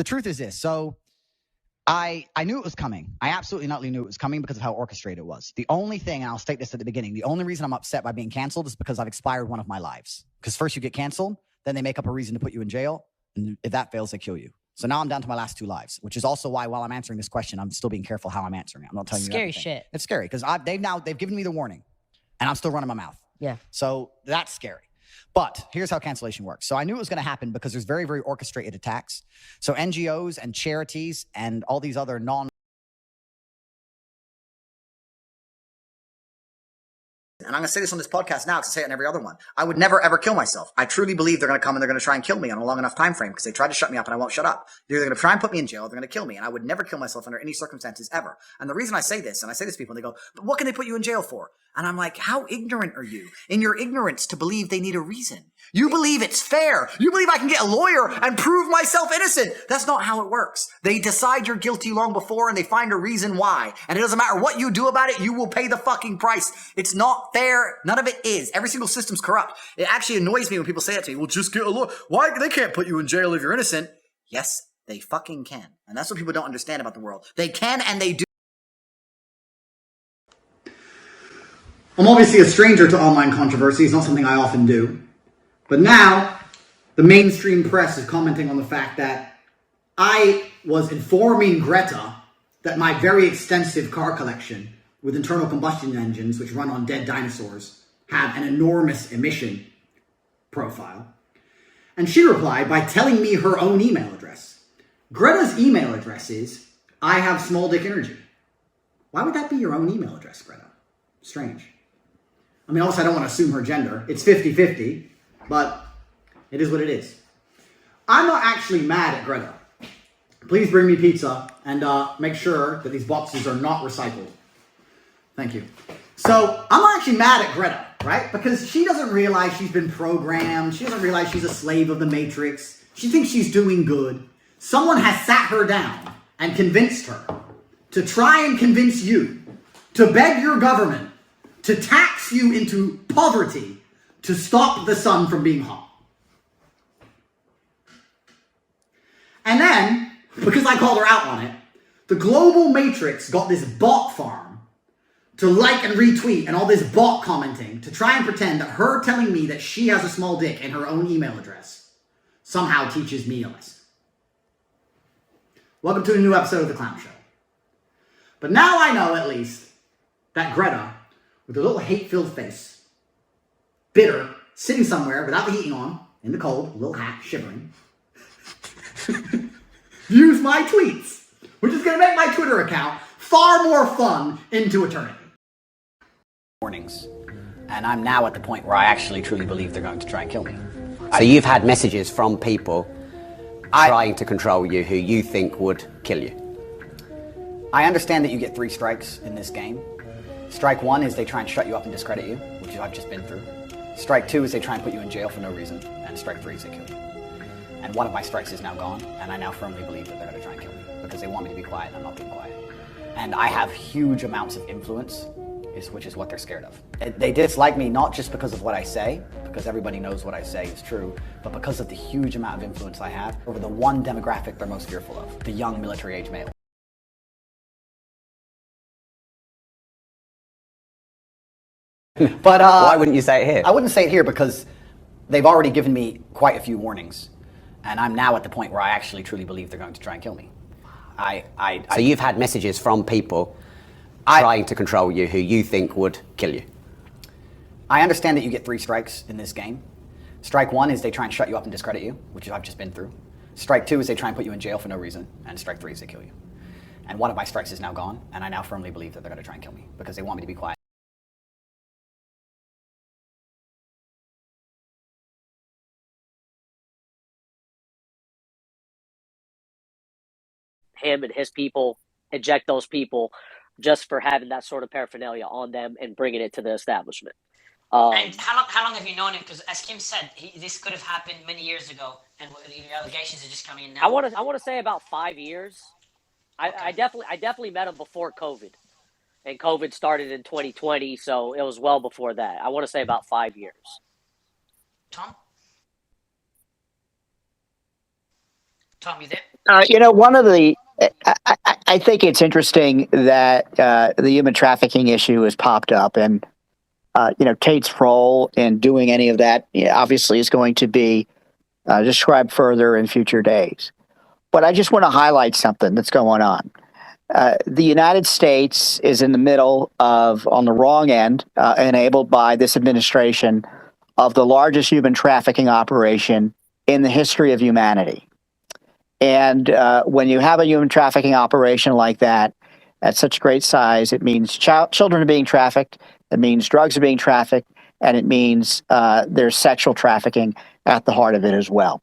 the truth is this. So I knew it was coming. I absolutely not knew it was coming because of how orchestrated it was. The only thing, and I'll state this at the beginning, the only reason I'm upset by being canceled is because I've expired one of my lives. Because first you get canceled, then they make up a reason to put you in jail. And if that fails, they kill you. So now I'm down to my last 2 lives, which is also why while I'm answering this question, I'm still being careful how I'm answering it. I'm not telling you Scary everything. shit. It's scary because they've given me the warning and I'm still running my mouth. Yeah. So that's scary. But here's how cancellation works. So I knew it was going to happen because there's very, very orchestrated attacks. So NGOs and charities and all these other and I'm going to say this on this podcast now because I say it on every other one. I would never, ever kill myself. I truly believe they're going to come and they're going to try and kill me on a long enough time frame because they tried to shut me up and I won't shut up. They're going to try and put me in jail. They're going to kill me. And I would never kill myself under any circumstances ever. And the reason I say this, and I say this to people, and they go, but what can they put you in jail for? And I'm like, how ignorant are you in your ignorance to believe they need a reason? You believe it's fair. You believe I can get a lawyer and prove myself innocent. That's not how it works. They decide you're guilty long before and they find a reason why. And it doesn't matter what you do about it, you will pay the fucking price. It's not fair. None of it is. Every single system's corrupt. It actually annoys me when people say that to me. Well, just get a lawyer. Why? They can't put you in jail if you're innocent. Yes, they fucking can. And that's what people don't understand about the world. They can and they do. I'm obviously a stranger to online controversy. It's not something I often do. But now, the mainstream press is commenting on the fact that I was informing Greta that my very extensive car collection with internal combustion engines, which run on dead dinosaurs, have an enormous emission profile. And she replied by telling me her own email address. Greta's email address is, I have small dick energy. Why would that be your own email address, Greta? Strange. I mean, also, I don't want to assume her gender. It's 50-50, but it is what it is. I'm not actually mad at Greta. Please bring me pizza and make sure that these boxes are not recycled. Thank you. So, I'm not actually mad at Greta, right? Because she doesn't realize she's been programmed. She doesn't realize she's a slave of the Matrix. She thinks she's doing good. Someone has sat her down and convinced her to try and convince you to beg your government to tax you into poverty to stop the sun from being hot. And then, because I called her out on it, the global matrix got this bot farm to like and retweet and all this bot commenting to try and pretend that her telling me that she has a small dick and her own email address somehow teaches me a lesson. Welcome to a new episode of The Clown Show. But now I know, at least, that Greta, with a little hate-filled face, bitter, sitting somewhere without the heating on, in the cold, a little hat, shivering, views my tweets, which is going to make my Twitter account far more fun into eternity. Warnings. And I'm now at the point where I actually truly believe they're going to try and kill me. So you've had messages from people trying to control you who you think would kill you? I understand that you get 3 strikes in this game. Strike 1 is they try and shut you up and discredit you, which I've just been through. Strike 2 is they try and put you in jail for no reason. And strike 3 is they kill you. And one of my strikes is now gone, and I now firmly believe that they're going to try and kill me because they want me to be quiet and I'm not being quiet. And I have huge amounts of influence, which is what they're scared of. They dislike me not just because of what I say, because everybody knows what I say is true, but because of the huge amount of influence I have over the one demographic they're most fearful of, the young military-age male. But why wouldn't you say it here? I wouldn't say it here because they've already given me quite a few warnings, and I'm now at the point where I actually truly believe they're going to try and kill me. So you've had messages from people trying to control you who you think would kill you? I understand that you get 3 strikes in this game. Strike 1 is they try and shut you up and discredit you, which I've just been through. Strike 2 is they try and put you in jail for no reason, and strike 3 is they kill you. And one of my strikes is now gone, and I now firmly believe that they're going to try and kill me because they want me to be quiet. Him and his people, eject those people just for having that sort of paraphernalia on them and bringing it to the establishment. And how long have you known him? Because as Kim said, this could have happened many years ago, and your allegations are just coming in now. I want to say about 5 years. Okay. I definitely met him before COVID, and COVID started in 2020, so it was well before that. I want to say about 5 years. Tom? Tom, you there? One of the, I think it's interesting that the human trafficking issue has popped up, and Tate's role in doing any of that obviously is going to be described further in future days. But I just want to highlight something that's going on. The United States is in the middle of, on the wrong end, enabled by this administration, of the largest human trafficking operation in the history of humanity. And when you have a human trafficking operation like that, at such great size, it means children are being trafficked, it means drugs are being trafficked, and it means there's sexual trafficking at the heart of it as well.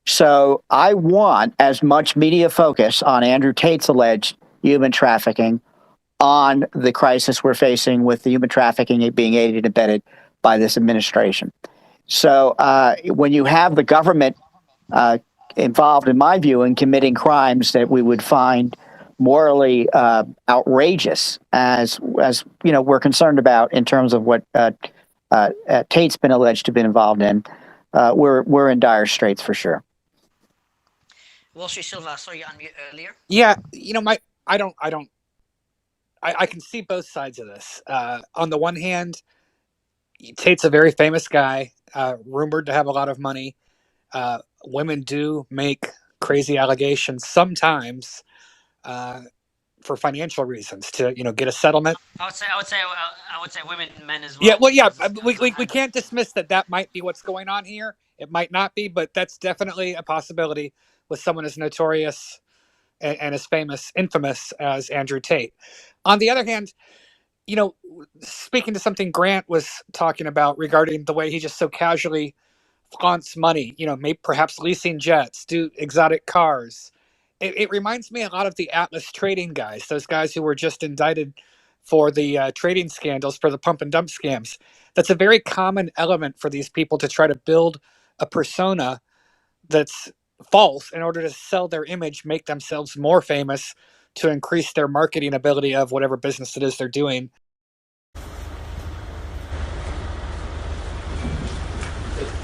So I want as much media focus on Andrew Tate's alleged human trafficking, on the crisis we're facing with the human trafficking being aided and abetted by this administration. So when you have the government involved, in my view, in committing crimes that we would find morally outrageous, as we're concerned about in terms of what Tate's been alleged to have been involved in, we're in dire straits for sure. Wall Street Silva, I saw you unmute earlier. Yeah, I can see both sides of this. On the one hand, Tate's a very famous guy, rumored to have a lot of money. Women do make crazy allegations sometimes for financial reasons to, get a settlement. I would say women and men as well. Yeah, well, yeah, we can't dismiss that might be what's going on here. It might not be, but that's definitely a possibility with someone as notorious and as infamous as Andrew Tate. On the other hand, speaking to something Grant was talking about regarding the way he just so casually flaunts money, maybe perhaps leasing jets, do exotic cars. It reminds me a lot of the Atlas trading guys, those guys who were just indicted for the trading scandals, for the pump and dump scams. That's a very common element for these people to try to build a persona that's false in order to sell their image, make themselves more famous, to increase their marketing ability of whatever business it is they're doing.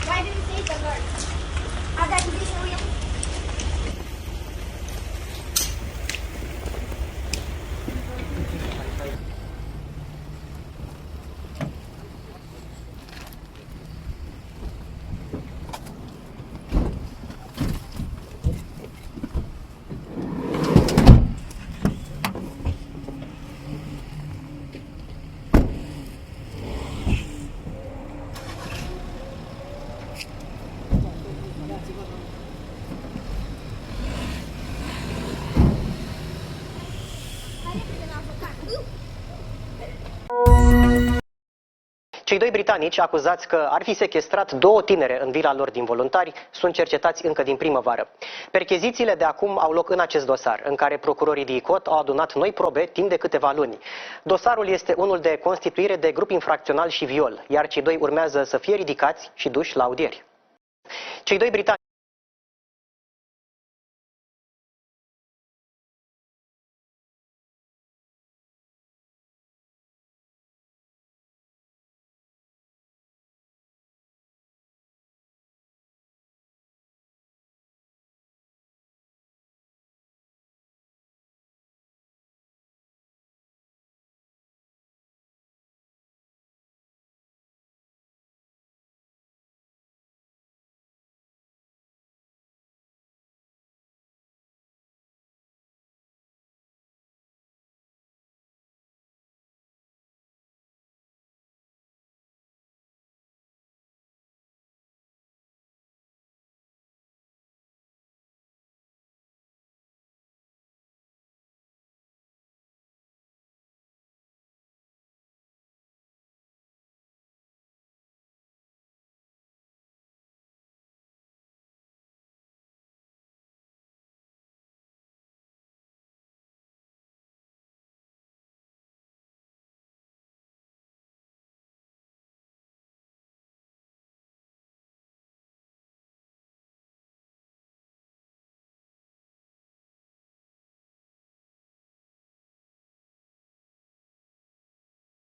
Why did you say the word? How that you say real? Cei doi britanici acuzați că ar fi sechestrat două tinere în vila lor din Voluntari sunt cercetați încă din primăvară. Perchezițiile de acum au loc în acest dosar, în care procurorii DICOT au adunat noi probe timp de câteva luni. Dosarul este unul de constituire de grup infracțional și viol, iar cei doi urmează să fie ridicați și duși la audieri. Cei doi britanici